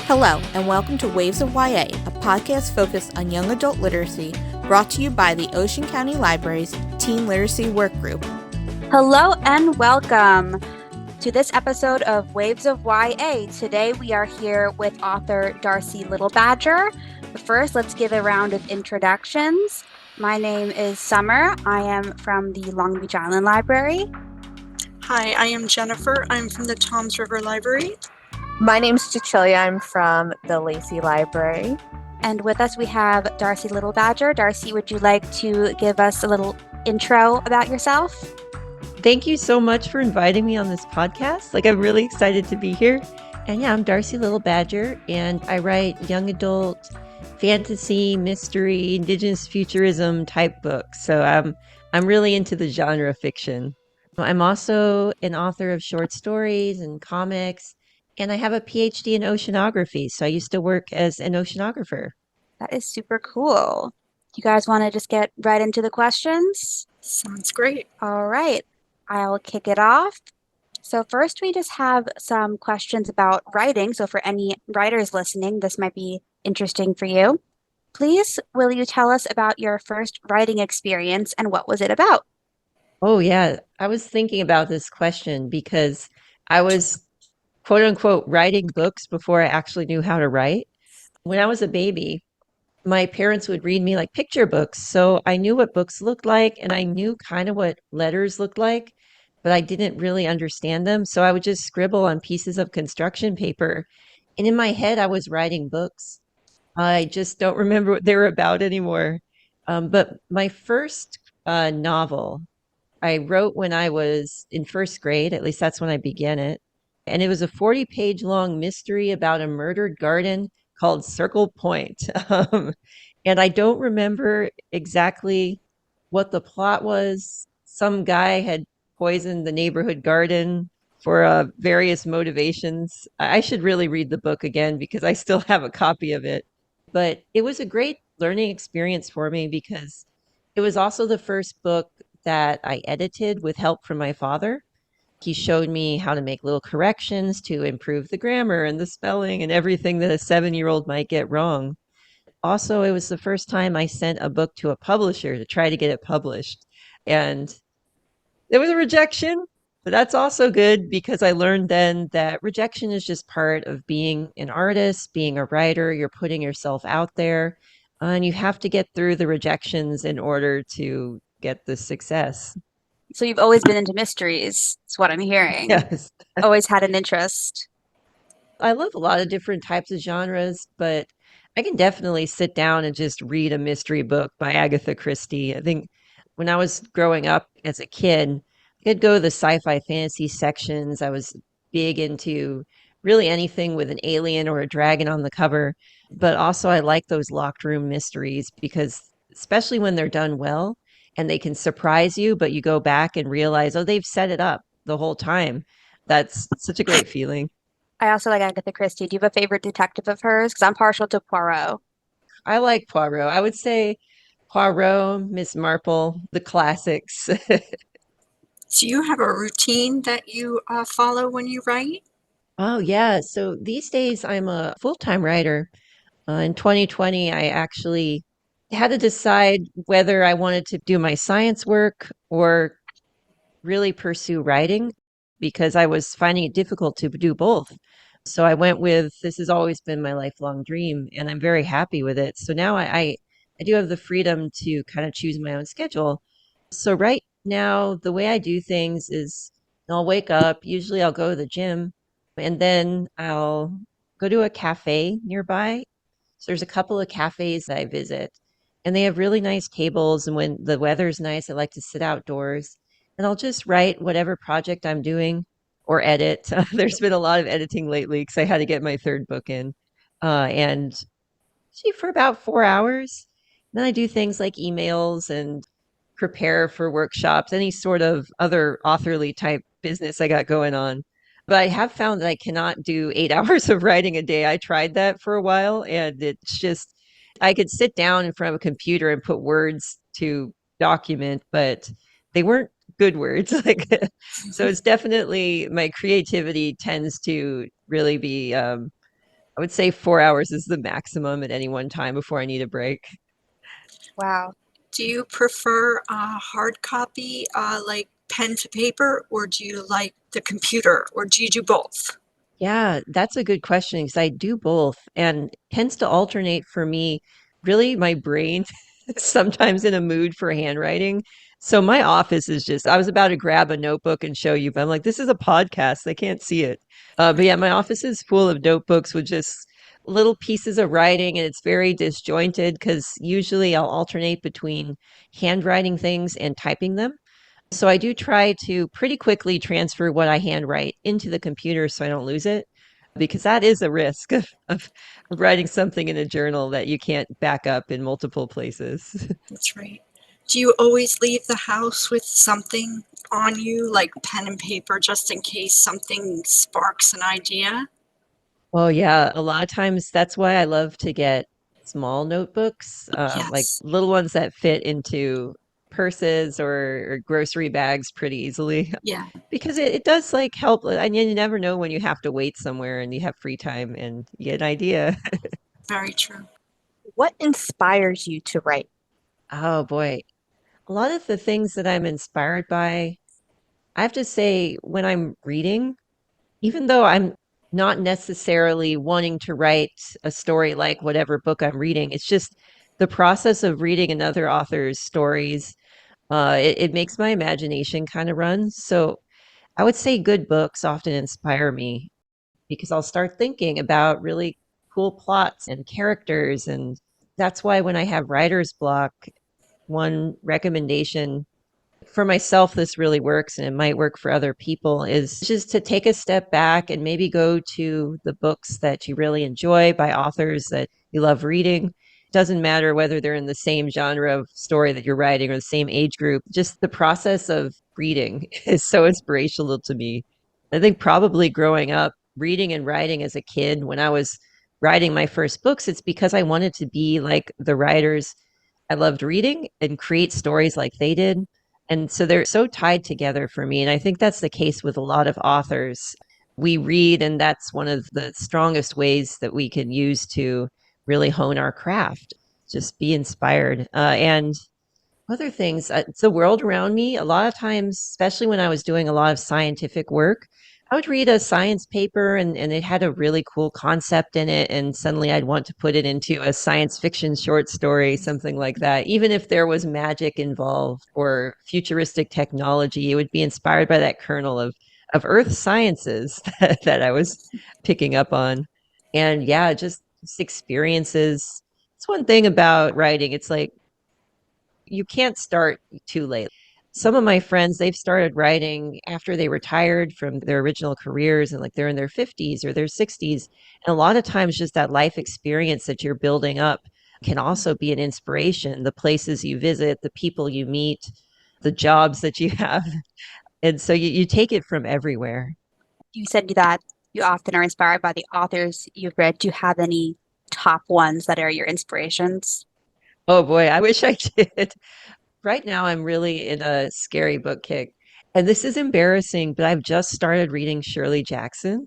Hello, and welcome to Waves of YA, a podcast focused on young adult literacy, brought to you by the Ocean County Library's Teen Literacy Workgroup. Hello and welcome to this episode of Waves of YA. Today we are here with author Darcie Little Badger. But first, let's give a round of introductions. My name is Summer. I am from the Long Beach Island Library. Hi, I am Jennifer. I'm from the Toms River Library. My name's Cecilia. I'm from the Lacey Library. And with us we have Darcie Little Badger. Darcie, would you like to give us a little intro about yourself? Thank you so much for inviting me on this podcast. I'm really excited to be here. And yeah, I'm Darcie Little Badger, and I write young adult fantasy, mystery, indigenous futurism type books. So I'm really into the genre fiction. I'm also an author of short stories and comics, and I have a PhD in oceanography. So I used to work as an oceanographer. That is super cool. You guys want to just get right into the questions? Sounds great. All right. I'll kick it off. So first, we just have some questions about writing. So for any writers listening, this might be interesting for you. Please, will you tell us about your first writing experience and what was it about? Oh, yeah. I was thinking about this question because I was, quote unquote, writing books before I actually knew how to write. When I was a baby, my parents would read me picture books. So I knew what books looked like, and I knew kind of what letters looked like, but I didn't really understand them. So I would just scribble on pieces of construction paper. And in my head, I was writing books. I just don't remember what they were about anymore. But my first novel I wrote when I was in first grade. At least that's when I began it. And it was a 40-page long mystery about a murdered garden called Circle Point. And I don't remember exactly what the plot was. Some guy had poisoned the neighborhood garden for various motivations. I should really read the book again because I still have a copy of it. But it was a great learning experience for me because it was also the first book that I edited with help from my father. He showed me how to make little corrections to improve the grammar and the spelling and everything that a 7-year-old might get wrong. Also, it was the first time I sent a book to a publisher to try to get it published. And there was a rejection, but that's also good because I learned then that rejection is just part of being an artist, being a writer. You're putting yourself out there, and you have to get through the rejections in order to get the success. So you've always been into mysteries, is what I'm hearing. Yes. Always had an interest. I love a lot of different types of genres, but I can definitely sit down and just read a mystery book by Agatha Christie. I think when I was growing up as a kid, I'd go to the sci-fi fantasy sections. I was big into really anything with an alien or a dragon on the cover. But also I like those locked room mysteries because especially when they're done well and they can surprise you, but you go back and realize, oh, they've set it up the whole time. That's such a great feeling. I also like Agatha Christie. Do you have a favorite detective of hers? Because I'm partial to Poirot. I like Poirot. I would say Poirot, Miss Marple, the classics. Do you have a routine that you follow when you write? Oh, yeah. So these days I'm a full-time writer. In 2020, I actually had to decide whether I wanted to do my science work or really pursue writing because I was finding it difficult to do both. So I went with this has always been my lifelong dream, and I'm very happy with it. So now I do have the freedom to kind of choose my own schedule. So right now, the way I do things is I'll wake up, usually I'll go to the gym, and then I'll go to a cafe nearby. So there's a couple of cafes that I visit, and they have really nice tables. And when the weather's nice, I like to sit outdoors, and I'll just write whatever project I'm doing or edit. There's been a lot of editing lately because I had to get my third book in. And for about 4 hours. Then I do things like emails and prepare for workshops, any sort of other authorly type business I got going on. But I have found that I cannot do 8 hours of writing a day. I tried that for a while, and it's just, I could sit down in front of a computer and put words to document, but they weren't good words. Like, so it's definitely my creativity tends to really be, I would say 4 hours is the maximum at any one time before I need a break. Wow. Do you prefer hard copy, like pen to paper, or do you like the computer, or do you do both? Yeah, that's a good question because I do both and tends to alternate for me. Really, my brain is sometimes in a mood for handwriting. So my office is just, I was about to grab a notebook and show you, but I'm like, this is a podcast. They can't see it. But yeah, my office is full of notebooks with just little pieces of writing and it's very disjointed because usually I'll alternate between handwriting things and typing them. So I do try to pretty quickly transfer what I handwrite into the computer so I don't lose it, because that is a risk of writing something in a journal that you can't back up in multiple places. That's right. Do you always leave the house with something on you, like pen and paper, just in case something sparks an idea? Oh yeah, a lot of times that's why I love to get small notebooks, like Yes. little ones that fit into purses or grocery bags pretty easily. Yeah, Because it does like help. And you never know when you have to wait somewhere and you have free time and you get an idea. very true. What inspires you to write? Oh boy. A lot of the things that I'm inspired by, I have to say, when I'm reading, even though I'm not necessarily wanting to write a story like whatever book I'm reading, it's just the process of reading another author's stories. It makes my imagination kind of run. So I would say good books often inspire me because I'll start thinking about really cool plots and characters. And that's why when I have writer's block, one recommendation for myself, this really works and it might work for other people, is just to take a step back and maybe go to the books that you really enjoy by authors that you love reading. It doesn't matter whether they're in the same genre of story that you're writing or the same age group, just the process of reading is so inspirational to me. I think probably growing up, reading and writing as a kid, when I was writing my first books, it's because I wanted to be like the writers I loved reading and create stories like they did. And so they're so tied together for me. And I think that's the case with a lot of authors. We read, and that's one of the strongest ways that we can use to really hone our craft, just be inspired. And other things, it's the world around me. A lot of times, especially when I was doing a lot of scientific work, I would read a science paper and it had a really cool concept in it. And suddenly I'd want to put it into a science fiction short story, something like that. Even if there was magic involved or futuristic technology, it would be inspired by that kernel of earth sciences that I was picking up on. And yeah, just experiences. It's one thing about writing. It's like, you can't start too late. Some of my friends, they've started writing after they retired from their original careers and like they're in their 50s or their 60s. And a lot of times, just that life experience that you're building up can also be an inspiration. The places you visit, the people you meet, the jobs that you have. And so you take it from everywhere. You said that you often are inspired by the authors you've read. Do you have any top ones that are your inspirations? Oh boy, I wish I did. Right now, I'm really in a scary book kick. And this is embarrassing, but I've just started reading Shirley Jackson.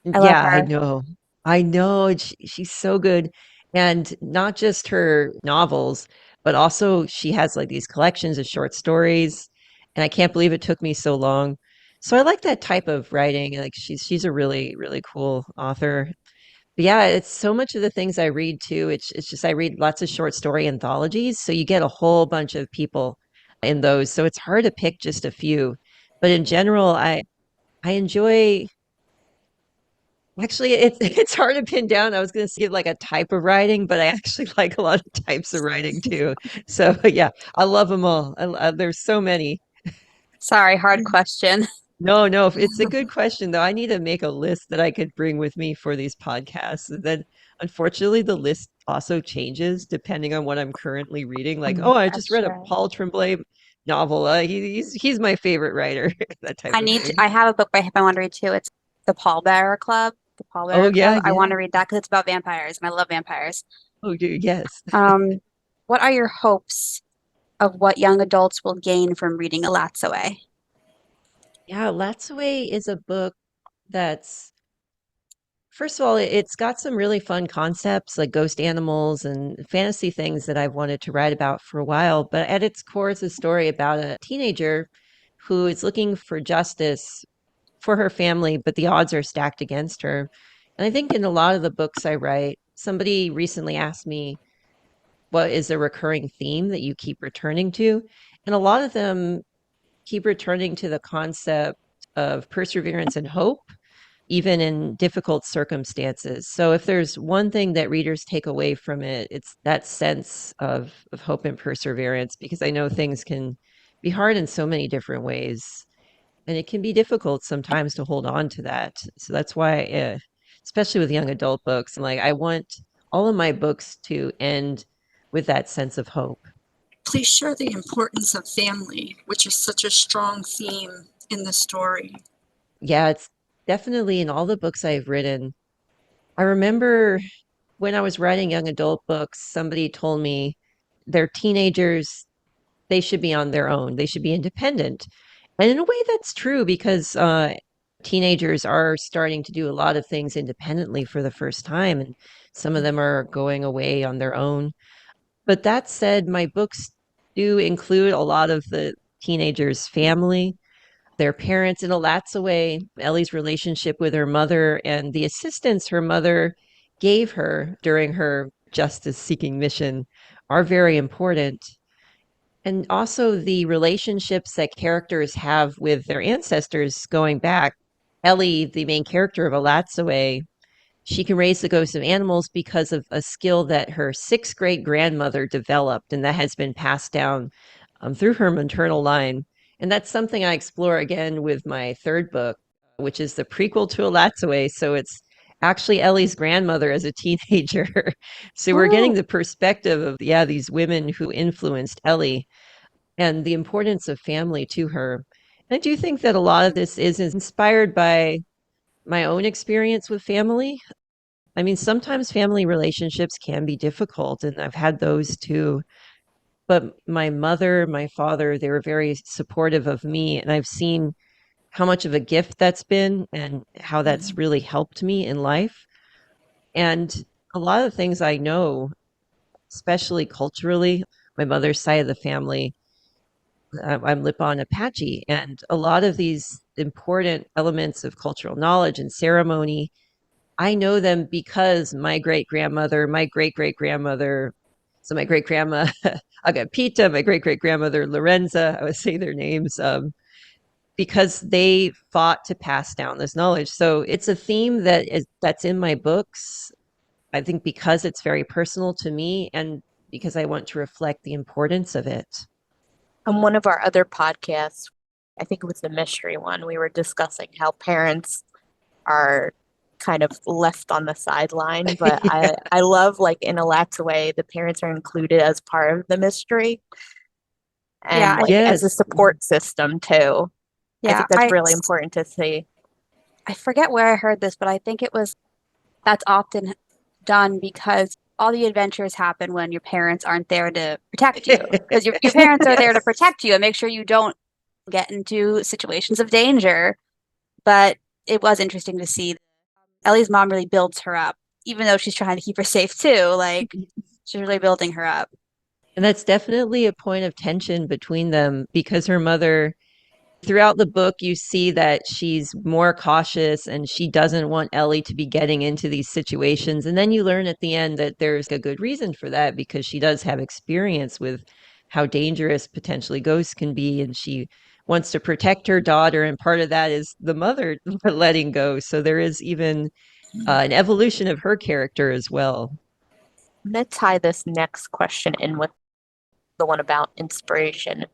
I love Yeah, I her. know. I know. She's so good. And not just her novels, but also she has like these collections of short stories. And I can't believe it took me so long. So I like that type of writing. Like she's a really, really cool author. But yeah, it's so much of the things I read too. It's just I read lots of short story anthologies, so you get a whole bunch of people in those. So it's hard to pick just a few. But in general, I enjoy actually it's hard to pin down. I was going to give like a type of writing, but I actually like a lot of types of writing too. So yeah, I love them all. There's so many. Sorry, hard question. No, no, it's a good question though. I need to make a list that I could bring with me for these podcasts. And then unfortunately the list also changes depending on what I'm currently reading. Like, oh, I just That's read a true. Paul Tremblay novel. He's my favorite writer, that type of thing. I have a book by him I want to read too. It's The Pallbearer Club. The Oh Pallbearer yeah, Club. I yeah. want to read that because it's about vampires and I love vampires. Oh dude, yes. Um, what are your hopes of what young adults will gain from reading Elatsoe. Yeah, Elatsoe is a book that's, first of all, it's got some really fun concepts like ghost animals and fantasy things that I've wanted to write about for a while. But at its core, it's a story about a teenager who is looking for justice for her family, but the odds are stacked against her. And I think in a lot of the books I write, somebody recently asked me, what is a recurring theme that you keep returning to? And a lot of them keep returning to the concept of perseverance and hope, even in difficult circumstances. So if there's one thing that readers take away from it, it's that sense of hope and perseverance, because I know things can be hard in so many different ways. And it can be difficult sometimes to hold on to that. So that's why, especially with young adult books, like I want all of my books to end with that sense of hope. Please share the importance of family, which is such a strong theme in the story. Yeah, it's definitely in all the books I've written. I remember when I was writing young adult books, somebody told me they're teenagers, they should be on their own, they should be independent. And in a way, that's true because teenagers are starting to do a lot of things independently for the first time, and some of them are going away on their own. But that said, my books do include a lot of the teenagers' family, their parents. In Elatsoe, Ellie's relationship with her mother and the assistance her mother gave her during her justice seeking mission are very important. And also the relationships that characters have with their ancestors going back. Ellie, the main character of Elatsoe, she can raise the ghosts of animals because of a skill that her sixth great grandmother developed, and that has been passed down through her maternal line. And that's something I explore again with my third book, which is the prequel to Elatsoe. So it's actually Ellie's grandmother as a teenager. So we're getting Oh. the perspective of, yeah, these women who influenced Ellie and the importance of family to her. And I do think that a lot of this is inspired by my own experience with family. I mean, sometimes family relationships can be difficult, and I've had those too. But my mother, my father, they were very supportive of me, and I've seen how much of a gift that's been and how that's really helped me in life. And a lot of things I know, especially culturally, my mother's side of the family, I'm Lipon Apache, and a lot of these important elements of cultural knowledge and ceremony, I know them because my great grandmother, my great great grandmother, so my great grandma Agapita, my great great grandmother Lorenza, I would say their names, because they fought to pass down this knowledge. So it's a theme that's in my books. I think because it's very personal to me and because I want to reflect the importance of it. On one of our other podcasts, I think it was the mystery one, we were discussing how parents are kind of left on the sideline. But Yeah. I love, like, in Elatsoe, the parents are included as part of the mystery Yeah, and, like, as a Yes. support system too. I yeah, think that's really important to see. I forget where I heard this, but I think it was that's often done because all the adventures happen when your parents aren't there to protect you. Because your parents are there to Yes. protect you and make sure you don't get into situations of danger. But it was interesting to see Ellie's mom really builds her up, even though she's trying to keep her safe too. Like she's really building her up. And that's definitely a point of tension between them because her mother, throughout the book, you see that she's more cautious and she doesn't want Ellie to be getting into these situations. And then you learn at the end that there's a good reason for that because she does have experience with how dangerous potentially ghosts can be. And she wants to protect her daughter. And part of that is the mother letting go. So there is even an evolution of her character as well. I'm going to tie this next question in with the one about inspiration.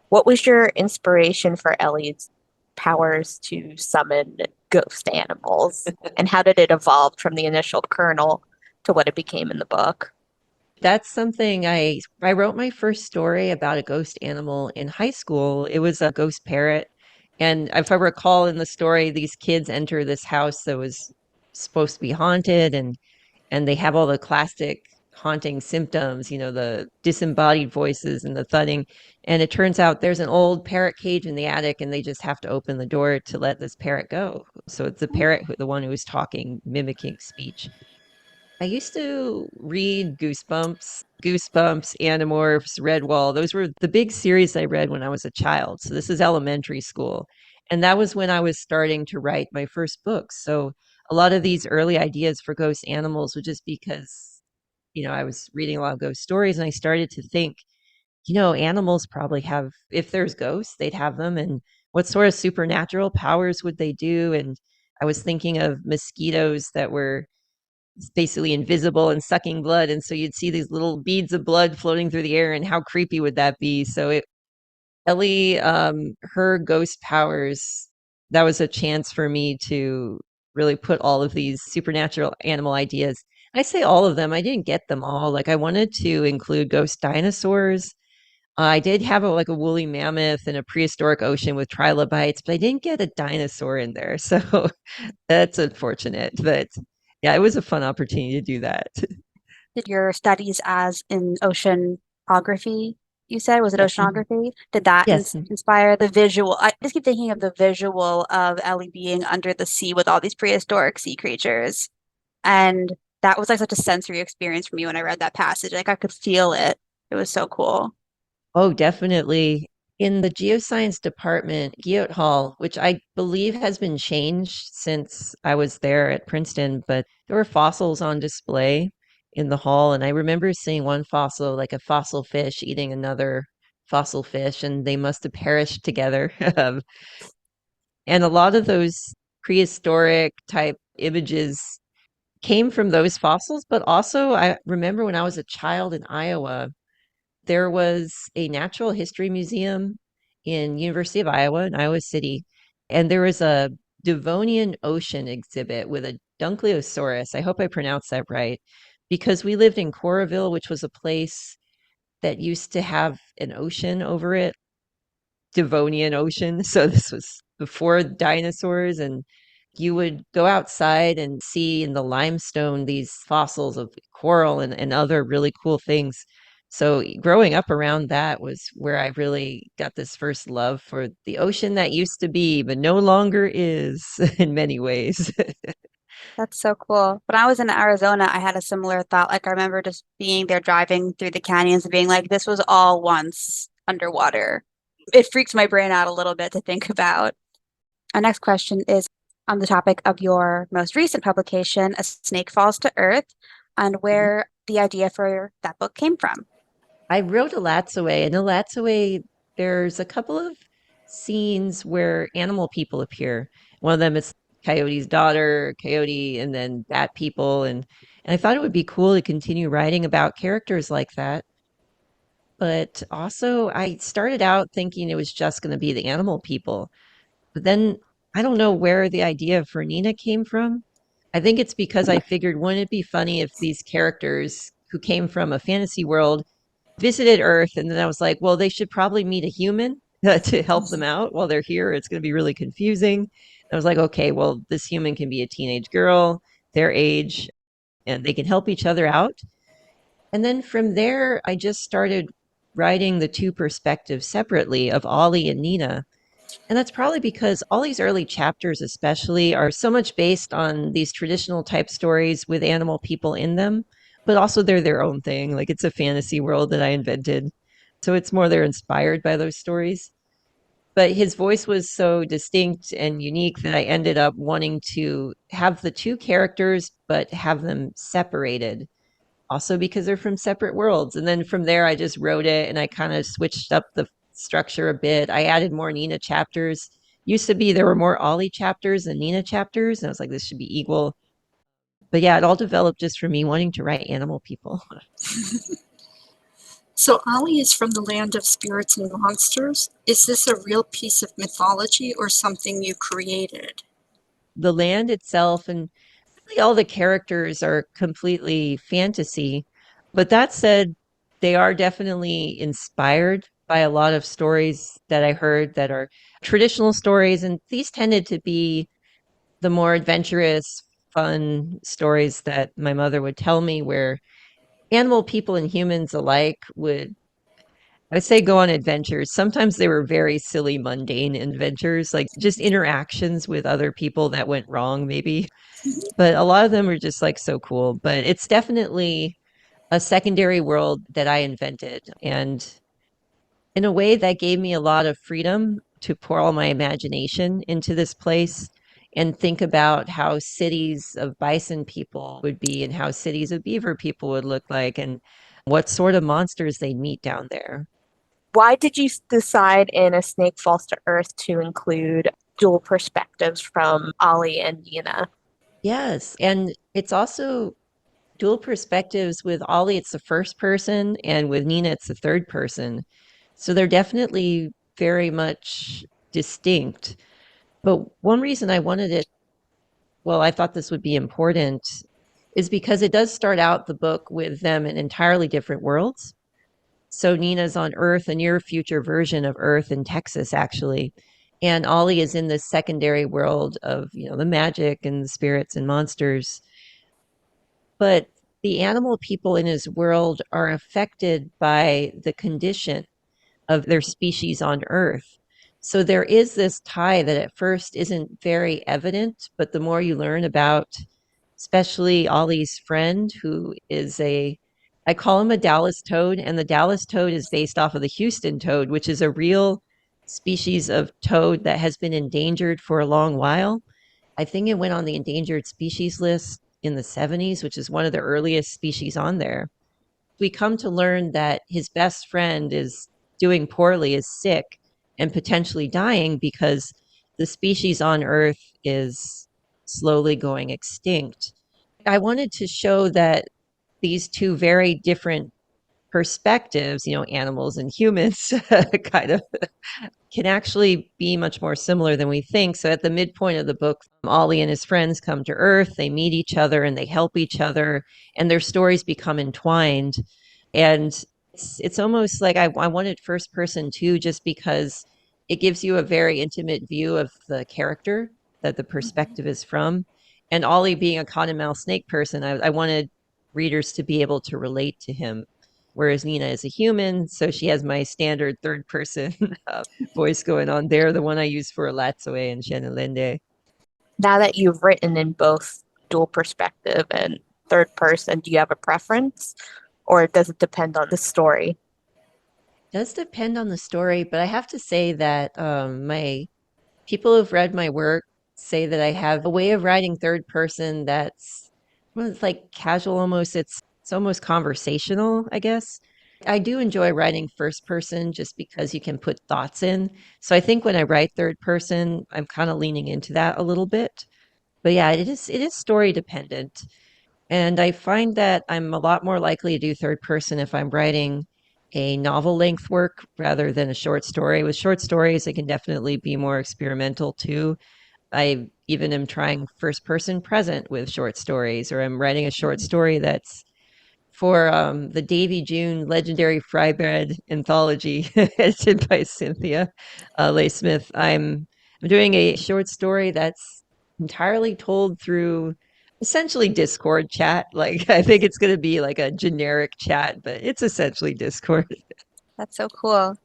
What was your inspiration for Ellie's powers to summon ghost animals? And how did it evolve from the initial kernel to what it became in the book? That's something I wrote my first story about a ghost animal in high school. It was a ghost parrot. And if I recall in the story, these kids enter this house that was supposed to be haunted and they have all the classic haunting symptoms, the disembodied voices and the thudding. And it turns out there's an old parrot cage in the attic, and they just have to open the door to let this parrot go. So it's the parrot, the one who was talking, mimicking speech. I used to read Goosebumps, Animorphs, Redwall. Those were the big series I read when I was a child. So this is elementary school. And that was when I was starting to write my first books. So a lot of these early ideas for ghost animals were just because, I was reading a lot of ghost stories, and I started to think, animals probably have, if there's ghosts, they'd have them. And what sort of supernatural powers would they do? And I was thinking of mosquitoes that were basically invisible and sucking blood, and so you'd see these little beads of blood floating through the air, and how creepy would that be? So Ellie, her ghost powers, that was a chance for me to really put all of these supernatural animal ideas. I say all of them, I didn't get them all. Like, I wanted to include ghost dinosaurs. I did have a woolly mammoth and a prehistoric ocean with trilobites, but I didn't get a dinosaur in there. So that's unfortunate. But yeah, it was a fun opportunity to do that. Did your studies as in oceanography, you said, was it Yes. oceanography? Did that Yes. inspire the visual? I just keep thinking of the visual of Ellie being under the sea with all these prehistoric sea creatures. And that was like such a sensory experience for me when I read that passage. Like I could feel it. It was so cool. Oh, definitely. In the geoscience department, Guyot Hall, which I believe has been changed since I was there at Princeton, but there were fossils on display in the hall. And I remember seeing one fossil, like a fossil fish eating another fossil fish, and they must have perished together. And a lot of those prehistoric type images came from those fossils. But also, I remember when I was a child in Iowa, there was a natural history museum in University of Iowa in Iowa City, and there was a Devonian ocean exhibit with a Dunkleosaurus. I hope I pronounced that right, because we lived in Coraville, which was a place that used to have an ocean over it, Devonian ocean. So this was before dinosaurs, and you would go outside and see in the limestone these fossils of coral and other really cool things. So growing up around that was where I really got this first love for the ocean that used to be, but no longer is in many ways. That's so cool. When I was in Arizona, I had a similar thought. Like I remember just being there driving through the canyons and being like, this was all once underwater. It freaks my brain out a little bit to think about. Our next question is on the topic of your most recent publication, A Snake Falls to Earth, and where the idea for that book came from. I wrote Elatsoe, and Elatsoe, there's a couple of scenes where animal people appear. One of them is Coyote's daughter, Coyote, and then Bat people. And I thought it would be cool to continue writing about characters like that. But also, I started out thinking it was just going to be the animal people. But then I don't know where the idea for Nina came from. I think it's because I figured, wouldn't it be funny if these characters who came from a fantasy world visited Earth? And then I was like, well, they should probably meet a human to help them out while they're here. It's going to be really confusing. And I was like, okay, well, this human can be a teenage girl, their age, and they can help each other out. And then from there, I just started writing the two perspectives separately of Ollie and Nina. And that's probably because all these early chapters, especially, are so much based on these traditional type stories with animal people in them, but also they're their own thing. Like, it's a fantasy world that I invented. So it's more they're inspired by those stories. But his voice was so distinct and unique that I ended up wanting to have the two characters, but have them separated, also because they're from separate worlds. And then from there, I just wrote it and I kind of switched up the structure a bit. I added more Nina chapters. Used to be there were more Ollie chapters than Nina chapters. And I was like, this should be equal. But yeah, it all developed just from me wanting to write animal people. So Ollie is from the land of spirits and monsters. Is this a real piece of mythology or something you created? The land itself and really all the characters are completely fantasy. But that said, they are definitely inspired by a lot of stories that I heard that are traditional stories. And these tended to be the more adventurous, fun stories that my mother would tell me, where animal people and humans alike would, I would say, go on adventures. Sometimes they were very silly, mundane adventures, like just interactions with other people that went wrong, maybe. But a lot of them were just like so cool. But it's definitely a secondary world that I invented. And in a way, that gave me a lot of freedom to pour all my imagination into this place and think about how cities of bison people would be and how cities of beaver people would look like and what sort of monsters they'd meet down there. Why did you decide in A Snake Falls to Earth to include dual perspectives from Ollie and Yina? Yes. And it's also dual perspectives. With Ollie, it's the first person, and with Nina, it's the third person. So they're definitely very much distinct. But one reason I wanted it, well, I thought this would be important, is because it does start out the book with them in entirely different worlds. So Nina's on Earth, a near future version of Earth in Texas, actually. And Ollie is in this secondary world of, the magic and the spirits and monsters. But the animal people in his world are affected by the condition of their species on Earth. So there is this tie that at first isn't very evident, but the more you learn about, especially Ollie's friend, who is I call him a Dallas toad, and the Dallas toad is based off of the Houston toad, which is a real species of toad that has been endangered for a long while. I think it went on the endangered species list in the 70s, which is one of the earliest species on there. We come to learn that his best friend is doing poorly, is sick, and potentially dying because the species on Earth is slowly going extinct. I wanted to show that these two very different perspectives, animals and humans, kind of can actually be much more similar than we think. So at the midpoint of the book, Ollie and his friends come to Earth, they meet each other and they help each other, and their stories become entwined. And it's almost like I wanted first person too, just because it gives you a very intimate view of the character that the perspective is from. And Ollie being a cottonmouth snake person, I wanted readers to be able to relate to him. Whereas Nina is a human, so she has my standard third person voice going on there, the one I use for Elatsoe and Sheine Lende. Now that you've written in both dual perspective and third person, do you have a preference? Or does it depend on the story? It does depend on the story, but I have to say that my people who've read my work say that I have a way of writing third person that's, well, it's like casual almost. It's almost conversational, I guess. I do enjoy writing first person just because you can put thoughts in. So I think when I write third person, I'm kind of leaning into that a little bit. But yeah, it is story dependent. And I find that I'm a lot more likely to do third person if I'm writing a novel length work rather than a short story. With short stories, it can definitely be more experimental too. I even am trying first person present with short stories, or I'm writing a short story that's for the Davy June Legendary Fry Bread anthology, edited by Cynthia Leigh Smith. I'm doing a short story that's entirely told through essentially Discord chat. Like I think it's going to be like a generic chat, but it's essentially Discord. That's so cool.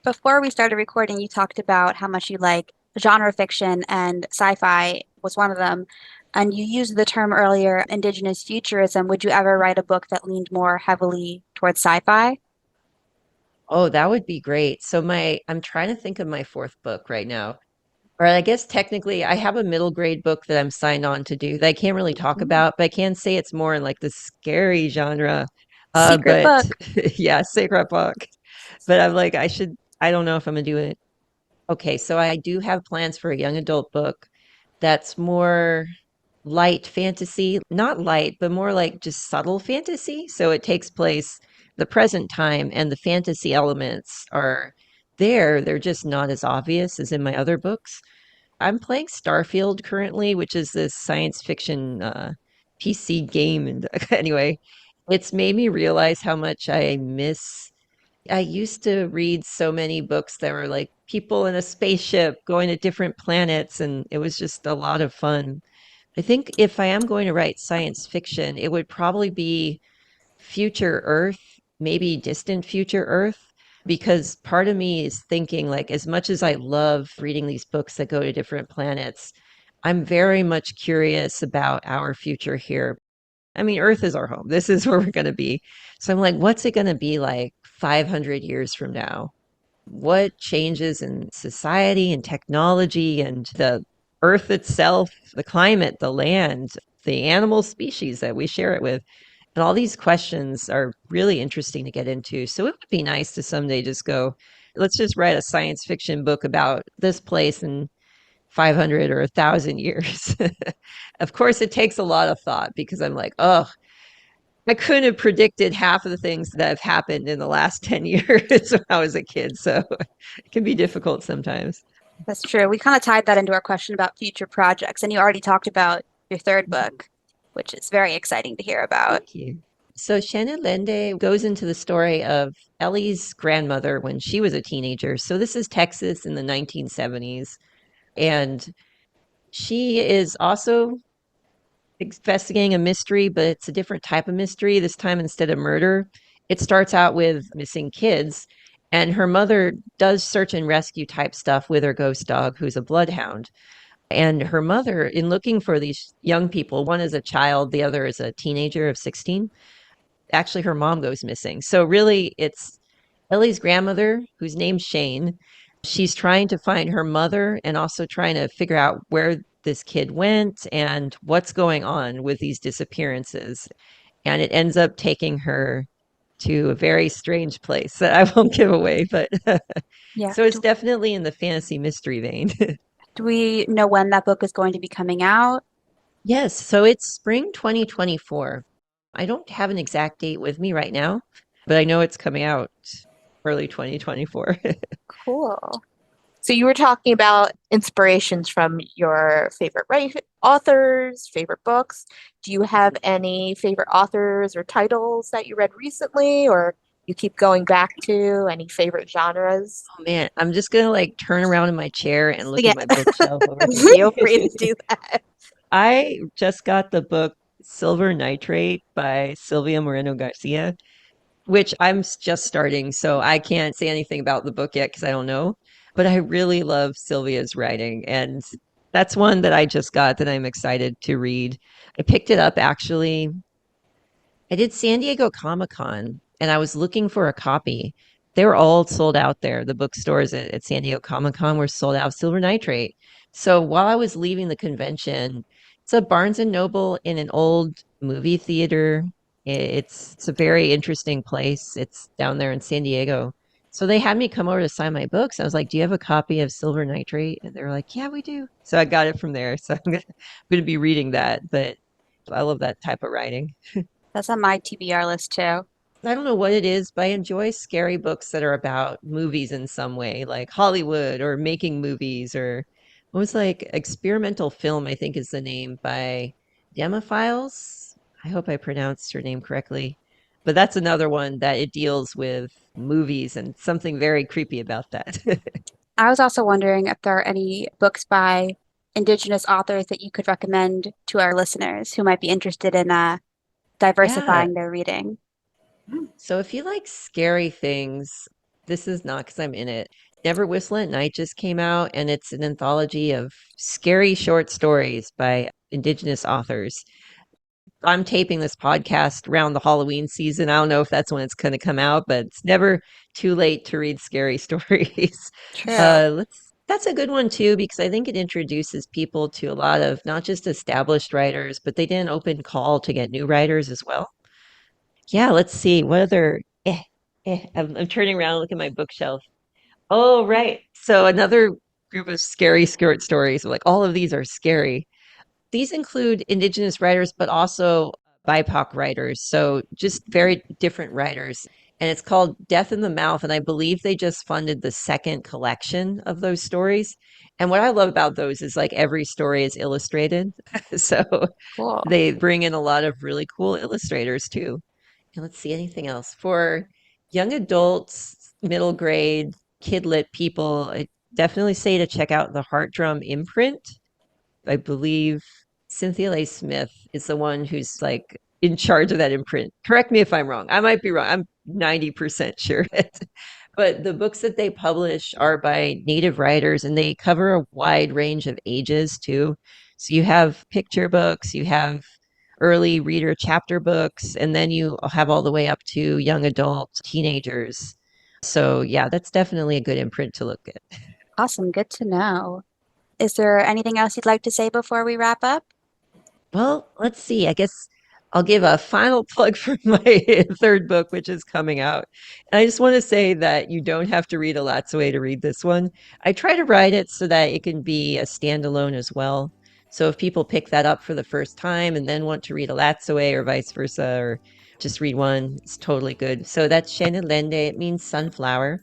Before we started recording, you talked about how much you like genre fiction, and sci-fi was one of them. And you used the term earlier, indigenous futurism. Would you ever write a book that leaned more heavily towards sci-fi? Oh, that would be great. So I'm trying to think of my fourth book right now. Or I guess technically I have a middle grade book that I'm signed on to do that I can't really talk Mhm. about, but I can say it's more in like the scary genre. Secret But book. yeah, Sacred Book. But I'm like, I don't know if I'm gonna do it. Okay, so I do have plans for a young adult book that's more light fantasy, not light, but more like just subtle fantasy. So it takes place the present time and the fantasy elements are there. They're just not as obvious as in my other books. I'm playing Starfield currently, which is this science fiction PC game. And anyway, it's made me realize how much I miss. I used to read so many books that were like people in a spaceship going to different planets, and it was just a lot of fun. I think if I am going to write science fiction, it would probably be future Earth, maybe distant future Earth, because part of me is thinking, like, as much as I love reading these books that go to different planets, I'm very much curious about our future here. I mean, Earth is our home. This is where we're going to be. So I'm like, what's it going to be like 500 years from now? What changes in society and technology and the Earth itself, the climate, the land, the animal species that we share it with? And all these questions are really interesting to get into. So it would be nice to someday just go, let's just write a science fiction book about this place in 500 or 1,000 years. Of course, it takes a lot of thought because I'm like, oh, I couldn't have predicted half of the things that have happened in the last 10 years when I was a kid. So it can be difficult sometimes. That's true. We kind of tied that into our question about future projects, and you already talked about your third book, which is very exciting to hear about. Thank you. So Sheine Lende goes into the story of Ellie's grandmother when she was a teenager. So this is Texas in the 1970s. And she is also investigating a mystery, but it's a different type of mystery. This time, instead of murder, it starts out with missing kids. And her mother does search and rescue type stuff with her ghost dog, who's a bloodhound. And her mother, in looking for these young people, one is a child, the other is a teenager of 16. Actually, her mom goes missing. So, really, it's Ellie's grandmother, whose name's Sheine. She's trying to find her mother and also trying to figure out where this kid went and what's going on with these disappearances. And it ends up taking her to a very strange place that I won't give away, but Yeah. so it's definitely in the fantasy mystery vein. Do we know when that book is going to be coming out? Yes, so it's spring 2024. I don't have an exact date with me right now, but I know it's coming out early 2024. Cool. So you were talking about inspirations from your favorite authors, favorite books. Do you have any favorite authors or titles that you read recently, or you keep going back to? Any favorite genres? Oh man, I'm just gonna like turn around in my chair and look Yeah. at my bookshelf over here. Feel free to do that. I just got the book Silver Nitrate by Sylvia Moreno Garcia, which just starting, so I can't say anything about the book yet because I don't know. But I really love Sylvia's writing, and that's one that I just got that I'm excited to read. I picked it up actually. I did San Diego Comic-Con and I was looking for a copy. They were all sold out there. The bookstores at San Diego Comic-Con were sold out of Silver Nitrate. So while I was leaving the convention, it's a Barnes and Noble in an old movie theater. It's a very interesting place. It's down there in San Diego. So they had me come over to sign my books. I was like, "Do you have a copy of Silver Nitrate?" And they were like, "Yeah, we do." So I got it from there. So I'm gonna be reading that. But I love that type of writing. That's on my TBR list too. I don't know what it is, but I enjoy scary books that are about movies in some way, like Hollywood or making movies, or what was like experimental film, I think is the name by Files. I hope I pronounced her name correctly. But that's another one that it deals with movies and something very creepy about that. I was also wondering if there are any books by Indigenous authors that you could recommend to our listeners who might be interested in Yeah. diversifying their reading. So if you like scary things, this is not because I'm in it. Never Whistle at Night just came out, and it's an anthology of scary short stories by Indigenous authors. I'm taping this podcast around the Halloween season. I don't know if that's when it's going to come out, but it's never too late to read scary stories. True. That's a good one too, because I think it introduces people to a lot of not just established writers, but they did an open call to get new writers as well. Yeah, let's see. What other I'm turning around and looking at my bookshelf. Oh, right. So another group of scary short stories. Like all of these are scary. These include Indigenous writers, but also BIPOC writers. So just very different writers. And it's called Death in the Mouth. And I believe they just funded the second collection of those stories. And what I love about those is like every story is illustrated. So Cool. they bring in a lot of really cool illustrators too. And let's see anything else for young adults, middle grade, kidlit people. I definitely say to check out the Heart Drum imprint. I believe Cynthia Leigh Smith is the one who's like in charge of that imprint. Correct me if I'm wrong. I might be wrong. I'm 90% sure. But the books that they publish are by native writers, and they cover a wide range of ages too. So you have picture books, you have early reader chapter books, and then you have all the way up to young adult teenagers. So yeah, that's definitely a good imprint to look at. Awesome. Good to know. Is there anything else you'd like to say before we wrap up? Well, let's see. I guess I'll give a final plug for my third book, which is coming out. And I just want to say that you don't have to read Elatsoe to read this one. I try to write it so that it can be a standalone as well. So if people pick that up for the first time and then want to read Elatsoe or vice versa, or just read one, it's totally good. So that's Sheine Lende. It means sunflower.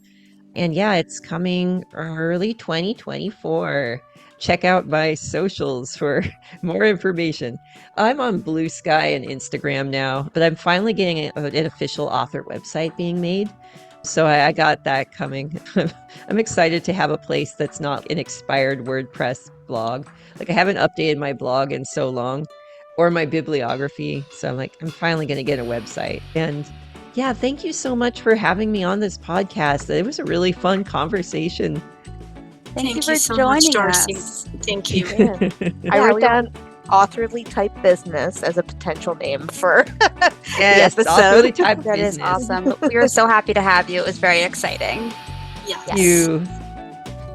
And yeah, it's coming early 2024. Check out my socials for more information. I'm on Blue Sky and Instagram now, but I'm finally getting an official author website being made. So I got that coming. I'm excited to have a place that's not an expired WordPress blog. Like I haven't updated my blog in so long, or my bibliography. So I'm finally going to get a website. And yeah, thank you so much for having me on this podcast. It was a really fun conversation. Thank you so for much, joining Darcie. us. Thank you. I wrote down authorly type business as a potential name for Yes, the episode. authorly type That is business. awesome. We were so happy to have you. It was very exciting. Yes. Thank you.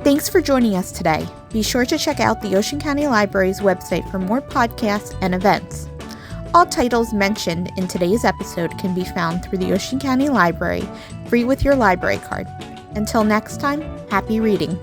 Thanks for joining us today. Be sure to check out the Ocean County Library's website for more podcasts and events. All titles mentioned in today's episode can be found through the Ocean County Library, free with your library card. Until next time, happy reading.